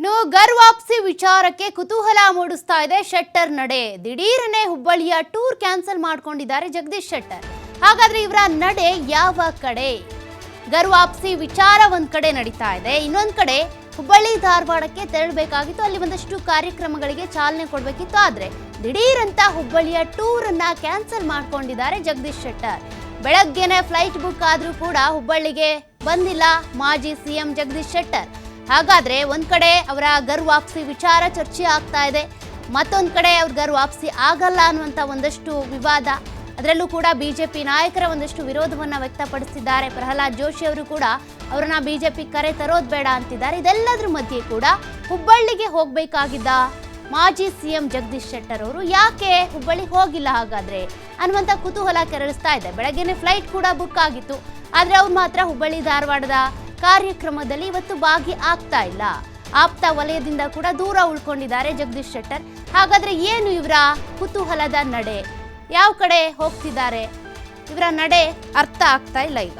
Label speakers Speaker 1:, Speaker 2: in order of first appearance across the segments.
Speaker 1: ಇನ್ನು ಗರ್ ವಾಪಸಿ ವಿಚಾರಕ್ಕೆ ಕುತೂಹಲ ಮೂಡಿಸ್ತಾ ಇದೆ ಶೆಟ್ಟರ್ ನಡೆ. ದಿಢೀರನೆ ಹುಬ್ಬಳ್ಳಿಯ ಟೂರ್ ಕ್ಯಾನ್ಸಲ್ ಮಾಡ್ಕೊಂಡಿದ್ದಾರೆ ಜಗದೀಶ್ ಶೆಟ್ಟರ್. ಹಾಗಾದ್ರೆ ಇವರ ನಡೆ ಯಾವ ಕಡೆ? ಗರ್ ವಾಪಸಿ ವಿಚಾರ ಒಂದ್ ಕಡೆ ನಡೀತಾ ಇದೆ, ಇನ್ನೊಂದ್ ಕಡೆ ಹುಬ್ಬಳ್ಳಿ ಧಾರವಾಡಕ್ಕೆ ತೆರಳಬೇಕಾಗಿತ್ತು, ಅಲ್ಲಿ ಒಂದಷ್ಟು ಕಾರ್ಯಕ್ರಮಗಳಿಗೆ ಚಾಲನೆ ಕೊಡಬೇಕಿತ್ತು. ಆದ್ರೆ ದಿಢೀರಂತ ಹುಬ್ಬಳ್ಳಿಯ ಟೂರ್ ಅನ್ನ ಕ್ಯಾನ್ಸಲ್ ಮಾಡ್ಕೊಂಡಿದ್ದಾರೆ ಜಗದೀಶ್ ಶೆಟ್ಟರ್. ಬೆಳಗ್ಗೆನೆ ಫ್ಲೈಟ್ ಬುಕ್ ಆದ್ರೂ ಕೂಡ ಹುಬ್ಬಳ್ಳಿಗೆ ಬಂದಿಲ್ಲ ಮಾಜಿ ಸಿಎಂ ಜಗದೀಶ್ ಶೆಟ್ಟರ್. ಹಾಗಾದ್ರೆ ಒಂದ್ ಕಡೆ ಅವರ ಗರ್ ವಾಪಸಿ ವಿಚಾರ ಚರ್ಚೆ ಆಗ್ತಾ ಇದೆ, ಮತ್ತೊಂದ್ ಕಡೆ ಅವ್ರ ಗರ್ ವಾಪಸಿ ಆಗಲ್ಲ ಅನ್ನುವಂತ ಒಂದಷ್ಟು ವಿವಾದ. ಅದರಲ್ಲೂ ಕೂಡ ಬಿಜೆಪಿ ನಾಯಕರ ಒಂದಷ್ಟು ವಿರೋಧವನ್ನ ವ್ಯಕ್ತಪಡಿಸಿದ್ದಾರೆ. ಪ್ರಹ್ಲಾದ್ ಜೋಶಿ ಅವರು ಕೂಡ ಅವರನ್ನ ಬಿಜೆಪಿ ಕರೆ ತರೋದ್ ಬೇಡ ಅಂತಿದ್ದಾರೆ. ಇದೆಲ್ಲದ್ರ ಮಧ್ಯೆ ಕೂಡ ಹುಬ್ಬಳ್ಳಿಗೆ ಹೋಗ್ಬೇಕಾಗಿದ್ದ ಮಾಜಿ ಸಿಎಂ ಜಗದೀಶ್ ಶೆಟ್ಟರ್ ಅವರು ಯಾಕೆ ಹುಬ್ಬಳ್ಳಿಗೆ ಹೋಗಿಲ್ಲ ಹಾಗಾದ್ರೆ ಅನ್ನುವಂತ ಕುತೂಹಲ ಕೆರಳಿಸ್ತಾ ಇದೆ. ಬೆಳಗ್ಗೆನೆ ಫ್ಲೈಟ್ ಕೂಡ ಬುಕ್ ಆಗಿತ್ತು, ಆದ್ರೆ ಅವ್ರು ಮಾತ್ರ ಹುಬ್ಬಳ್ಳಿ ಧಾರವಾಡದ ಕಾರ್ಯಕ್ರಮದಲ್ಲಿ ಇವತ್ತು ಭಾಗಿ ಆಗ್ತಾ ಇಲ್ಲ. ಆಪ್ತ ವಲಯದಿಂದ ಕೂಡ ದೂರ ಉಳ್ಕೊಂಡಿದ್ದಾರೆ ಜಗದೀಶ್ ಶೆಟ್ಟರ್. ಹಾಗಾದ್ರೆ ಏನು ಇವರ ಕುತೂಹಲದ ನಡೆ? ಯಾವ ಕಡೆ ಹೋಗ್ತಿದ್ದಾರೆ? ಇವರ ನಡೆ ಅರ್ಥ ಆಗ್ತಾ ಇಲ್ಲ ಈಗ.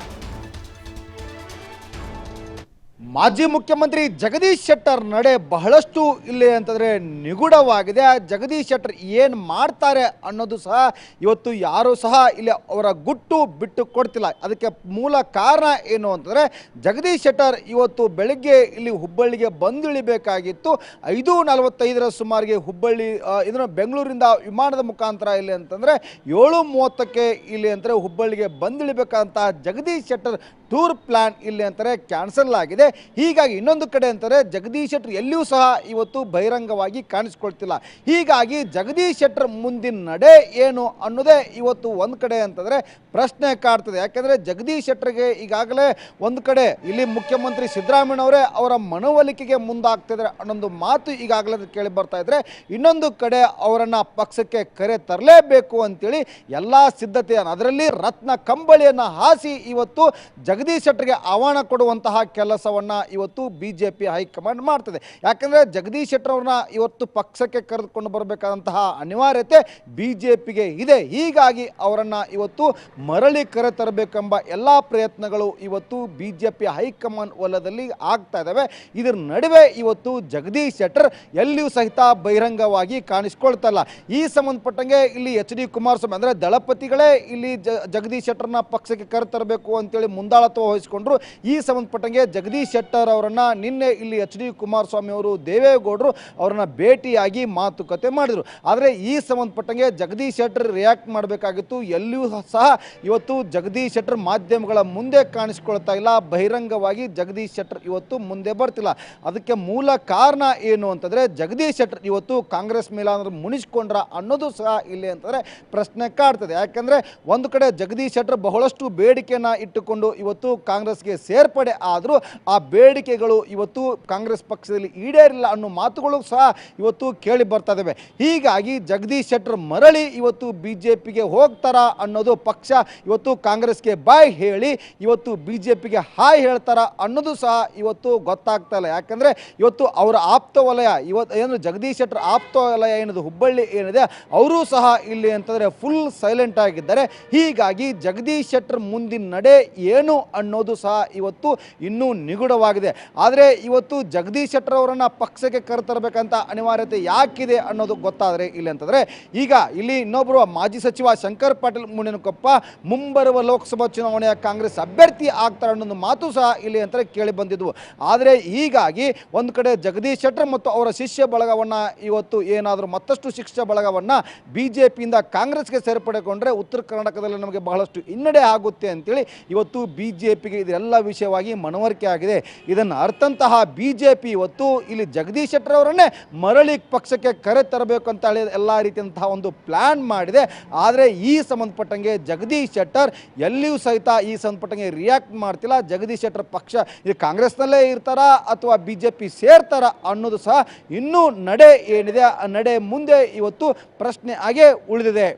Speaker 2: ಮಾಜಿ ಮುಖ್ಯಮಂತ್ರಿ ಜಗದೀಶ್ ಶೆಟ್ಟರ್ ನಡೆ ಬಹಳಷ್ಟು ಇಲ್ಲಿ ಅಂತಂದರೆ ನಿಗೂಢವಾಗಿದೆ. ಜಗದೀಶ್ ಶೆಟ್ಟರ್ ಏನು ಮಾಡ್ತಾರೆ ಅನ್ನೋದು ಸಹ ಇವತ್ತು ಯಾರೂ ಸಹ ಇಲ್ಲಿ ಅವರ ಗುಟ್ಟು ಬಿಟ್ಟು ಕೊಡ್ತಿಲ್ಲ. ಅದಕ್ಕೆ ಮೂಲ ಕಾರಣ ಏನು ಅಂತಂದರೆ ಜಗದೀಶ್ ಶೆಟ್ಟರ್ ಇವತ್ತು ಬೆಳಗ್ಗೆ ಇಲ್ಲಿ ಹುಬ್ಬಳ್ಳಿಗೆ ಬಂದಿಳಿಬೇಕಾಗಿತ್ತು. 5:45 ಸುಮಾರಿಗೆ ಹುಬ್ಬಳ್ಳಿ ಇದನ್ನು ಬೆಂಗಳೂರಿಂದ ವಿಮಾನದ ಮುಖಾಂತರ ಇಲ್ಲಿ ಅಂತಂದರೆ 7:30ಕ್ಕೆ ಇಲ್ಲಿ ಅಂತಾರೆ ಹುಬ್ಬಳ್ಳಿಗೆ ಬಂದಿಳಿಬೇಕಂತ ಜಗದೀಶ್ ಶೆಟ್ಟರ್ ಟೂರ್ ಪ್ಲಾನ್ ಇಲ್ಲಿ ಅಂತಾರೆ ಕ್ಯಾನ್ಸಲ್ ಆಗಿದೆ. ಹೀಗಾಗಿ ಇನ್ನೊಂದು ಕಡೆ ಅಂತಾರೆ ಜಗದೀಶ್ ಶೆಟ್ಟರ್ ಎಲ್ಲಿಯೂ ಸಹ ಇವತ್ತು ಬಹಿರಂಗವಾಗಿ ಕಾಣಿಸ್ಕೊಳ್ತಿಲ್ಲ. ಹೀಗಾಗಿ ಜಗದೀಶ್ ಶೆಟ್ಟರ್ ಮುಂದಿನ ನಡೆ ಏನು ಅನ್ನೋದೇ ಇವತ್ತು ಒಂದು ಕಡೆ ಅಂತಂದರೆ ಪ್ರಶ್ನೆ ಕಾಡ್ತದೆ. ಯಾಕೆಂದರೆ ಜಗದೀಶ್ ಶೆಟ್ಟರ್ಗೆ ಈಗಾಗಲೇ ಒಂದು ಕಡೆ ಇಲ್ಲಿ ಮುಖ್ಯಮಂತ್ರಿ ಸಿದ್ದರಾಮಯ್ಯನವರೇ ಅವರ ಮನವೊಲಿಕೆಗೆ ಮುಂದಾಗ್ತಿದ್ದಾರೆ ಅನ್ನೊಂದು ಮಾತು ಈಗಾಗಲೇ ಕೇಳಿ ಬರ್ತಾ ಇದ್ರೆ, ಇನ್ನೊಂದು ಕಡೆ ಅವರನ್ನು ಪಕ್ಷಕ್ಕೆ ಕರೆ ತರಲೇಬೇಕು ಅಂತೇಳಿ ಎಲ್ಲ ಸಿದ್ಧತೆಯನ್ನು ಅದರಲ್ಲಿ ರತ್ನ ಕಂಬಳಿಯನ್ನು ಹಾಸಿ ಇವತ್ತು ಜಗದೀಶ್ ಶೆಟ್ಟರ್ಗೆ ಆಹ್ವಾನ ಕೊಡುವಂತಹ ಕೆಲಸವನ್ನು ಇವತ್ತು ಬಿಜೆಪಿ ಹೈಕಮಾಂಡ್ ಮಾಡ್ತದೆ. ಯಾಕಂದರೆ ಜಗದೀಶ್ ಶೆಟ್ಟರ್ ಅವ್ರನ್ನ ಇವತ್ತು ಪಕ್ಷಕ್ಕೆ ಕರೆದುಕೊಂಡು ಬರಬೇಕಾದಂತಹ ಅನಿವಾರ್ಯತೆ ಬಿಜೆಪಿಗೆ ಇದೆ. ಹೀಗಾಗಿ ಅವರನ್ನು ಇವತ್ತು ಮರಳಿ ಕರೆ ತರಬೇಕೆಂಬ ಎಲ್ಲ ಪ್ರಯತ್ನಗಳು ಇವತ್ತು ಬಿಜೆಪಿ ಹೈಕಮಾಂಡ್ ವಲಯದಲ್ಲಿ ಆಗ್ತಾ ಇದ್ದಾವೆ. ಇದರ ನಡುವೆ ಇವತ್ತು ಜಗದೀಶ್ ಶೆಟ್ಟರ್ ಎಲ್ಲಿಯೂ ಸಹಿತ ಬಹಿರಂಗವಾಗಿ ಕಾಣಿಸ್ಕೊಳ್ತಲ್ಲ. ಈ ಸಂಬಂಧಪಟ್ಟಂಗೆ ಇಲ್ಲಿ HD ಕುಮಾರಸ್ವಾಮಿ ಅಂದರೆ ದಳಪತಿಗಳೇ ಇಲ್ಲಿ ಜಗದೀಶ್ ಶೆಟ್ಟರ್ನ ಪಕ್ಷಕ್ಕೆ ಕರೆ ತರಬೇಕು ಅಂತೇಳಿ ಮುಂದಾಳತ್ವ ವಹಿಸಿಕೊಂಡ್ರು. ಈ ಸಂಬಂಧಪಟ್ಟಂಗೆ ಜಗದೀಶ್ ಶೆಟ್ಟರ್ ಅವರನ್ನು ನಿನ್ನೆ ಇಲ್ಲಿ HD ಕುಮಾರಸ್ವಾಮಿ ಅವರು ದೇವೇಗೌಡರು ಅವರನ್ನು ಭೇಟಿಯಾಗಿ ಮಾತುಕತೆ ಮಾಡಿದರು. ಆದರೆ ಈ ಸಂಬಂಧಪಟ್ಟಂಗೆ ಜಗದೀಶ್ ಶೆಟ್ಟರ್ ರಿಯಾಕ್ಟ್ ಮಾಡಬೇಕಾಗಿತ್ತು. ಎಲ್ಲಿಯೂ ಸಹ ಇವತ್ತು ಜಗದೀಶ್ ಶೆಟ್ಟರ್ ಮಾಧ್ಯಮಗಳ ಮುಂದೆ ಕಾಣಿಸ್ಕೊಳ್ತಾ ಇಲ್ಲ, ಬಹಿರಂಗವಾಗಿ ಜಗದೀಶ್ ಶೆಟ್ಟರ್ ಇವತ್ತು ಮುಂದೆ ಬರ್ತಿಲ್ಲ. ಅದಕ್ಕೆ ಮೂಲ ಕಾರಣ ಏನು ಅಂತಂದರೆ ಜಗದೀಶ್ ಶೆಟ್ಟರ್ ಇವತ್ತು ಕಾಂಗ್ರೆಸ್ ಮೇಲೆ ಮುನಿಸ್ಕೊಂಡ್ರ ಅನ್ನೋದು ಸಹ ಇಲ್ಲಿ ಅಂತಂದರೆ ಪ್ರಶ್ನೆ ಕಾಡ್ತದೆ. ಯಾಕೆಂದರೆ ಒಂದು ಕಡೆ ಜಗದೀಶ್ ಶೆಟ್ಟರ್ ಬಹಳಷ್ಟು ಬೇಡಿಕೆಯನ್ನು ಇಟ್ಟುಕೊಂಡು ಇವತ್ತು ಕಾಂಗ್ರೆಸ್ಗೆ ಸೇರ್ಪಡೆ ಆದರೂ ಆ ಬೇಡಿಕೆಗಳು ಇವತ್ತು ಕಾಂಗ್ರೆಸ್ ಪಕ್ಷದಲ್ಲಿ ಈಡೇರಿಲ್ಲ ಅನ್ನೋ ಮಾತುಗಳು ಸಹ ಇವತ್ತು ಕೇಳಿ ಬರ್ತಾ ಇದ್ದಾವೆ. ಹೀಗಾಗಿ ಜಗದೀಶ್ ಶೆಟ್ಟರ್ ಮರಳಿ ಇವತ್ತು ಬಿಜೆಪಿಗೆ ಹೋಗ್ತಾರ ಅನ್ನೋದು ಪಕ್ಷ ಇವತ್ತು ಕಾಂಗ್ರೆಸ್ಗೆ ಬಾಯ್ ಹೇಳಿ ಇವತ್ತು ಬಿಜೆಪಿಗೆ ಹಾಯ್ ಹೇಳ್ತಾರ ಅನ್ನೋದು ಸಹ ಇವತ್ತು ಗೊತ್ತಾಗ್ತಾ ಇಲ್ಲ. ಯಾಕಂದರೆ ಇವತ್ತು ಅವರ ಆಪ್ತ ವಲಯ ಇವತ್ತು ಏನು ಜಗದೀಶ್ ಶೆಟ್ಟರ್ ಆಪ್ತ ವಲಯ ಏನಿದೆ ಹುಬ್ಬಳ್ಳಿ ಏನಿದೆ ಅವರು ಸಹ ಇಲ್ಲಿ ಅಂತಂದರೆ ಫುಲ್ ಸೈಲೆಂಟ್ ಆಗಿದ್ದಾರೆ. ಹೀಗಾಗಿ ಜಗದೀಶ್ ಶೆಟ್ಟರ್ ಮುಂದಿನ ನಡೆ ಏನು ಅನ್ನೋದು ಸಹ ಇವತ್ತು ಇನ್ನೂ ನಿಗೂಢವಾಗಿದೆ. ಆದರೆ ಇವತ್ತು ಜಗದೀಶ್ ಶೆಟ್ಟರ್ ಅವರನ್ನು ಪಕ್ಷಕ್ಕೆ ಕರೆತರಬೇಕಂತ ಅನಿವಾರ್ಯತೆ ಯಾಕಿದೆ ಅನ್ನೋದು ಗೊತ್ತಾದರೆ ಇಲ್ಲಿ ಅಂತಂದರೆ ಈಗ ಇಲ್ಲಿ ಇನ್ನೊಬ್ಬರು ಮಾಜಿ ಸಚಿವ ಶಂಕರ್ ಪಾಟೀಲ್ ಮುನೇನಕೊಪ್ಪ ಮುಂಬರುವ ಲೋಕಸಭಾ ಚುನಾವಣೆಯ ಕಾಂಗ್ರೆಸ್ ಅಭ್ಯರ್ಥಿ ಆಗ್ತಾರೆ ಅನ್ನೋ ಮಾತು ಸಹ ಇಲ್ಲಿ ಅಂತಾರೆ ಕೇಳಿ ಬಂದಿದ್ವು. ಆದರೆ ಹೀಗಾಗಿ ಒಂದು ಕಡೆ ಜಗದೀಶ್ ಶೆಟ್ಟರ್ ಮತ್ತು ಅವರ ಶಿಷ್ಯ ಬಳಗವನ್ನು ಇವತ್ತು ಏನಾದರೂ ಮತ್ತಷ್ಟು ಶಿಷ್ಯ ಬಳಗವನ್ನು ಬಿಜೆಪಿಯಿಂದ ಕಾಂಗ್ರೆಸ್ಗೆ ಸೇರ್ಪಡೆಗೊಂಡ್ರೆ ಉತ್ತರ ಕರ್ನಾಟಕದಲ್ಲಿ ನಮಗೆ ಬಹಳಷ್ಟು ಹಿನ್ನಡೆ ಆಗುತ್ತೆ ಅಂತೇಳಿ ಇವತ್ತು ಬಿಜೆಪಿಗೆ ಇದೆಲ್ಲ ವಿಷಯವಾಗಿ ಮನವರಿಕೆ ಆಗಿದೆ. ಇದನ್ನು ಅರ್ಥಂತಹ ಬಿಜೆಪಿ ಇವತ್ತು ಇಲ್ಲಿ ಜಗದೀಶ್ ಶೆಟ್ಟರ್ ಅವರನ್ನೇ ಮರಳಿ ಪಕ್ಷಕ್ಕೆ ಕರೆ ತರಬೇಕು ಅಂತ ಹೇಳಿ ಎಲ್ಲ ರೀತಿಯಂತಹ ಒಂದು ಪ್ಲಾನ್ ಮಾಡಿದೆ. ಆದರೆ ಈ ಸಂಬಂಧಪಟ್ಟಂಗೆ ಜಗದೀಶ್ ಶೆಟ್ಟರ್ ಎಲ್ಲಿಯೂ ಸಹಿತ ಈ ಸಂಬಂಧಪಟ್ಟಂಗೆ ರಿಯಾಕ್ಟ್ ಮಾಡ್ತಿಲ್ಲ. ಜಗದೀಶ್ ಶೆಟ್ಟರ್ ಪಕ್ಷ ಇದು ಕಾಂಗ್ರೆಸ್ನಲ್ಲೇ ಇರ್ತಾರಾ ಅಥವಾ ಬಿಜೆಪಿ ಸೇರ್ತಾರ ಅನ್ನೋದು ಸಹ ಇನ್ನೂ ನಡೆ ಏನಿದೆ ಆ ನಡೆ ಮುಂದೆ ಇವತ್ತು ಪ್ರಶ್ನೆ ಆಗೇ ಉಳಿದಿದೆ.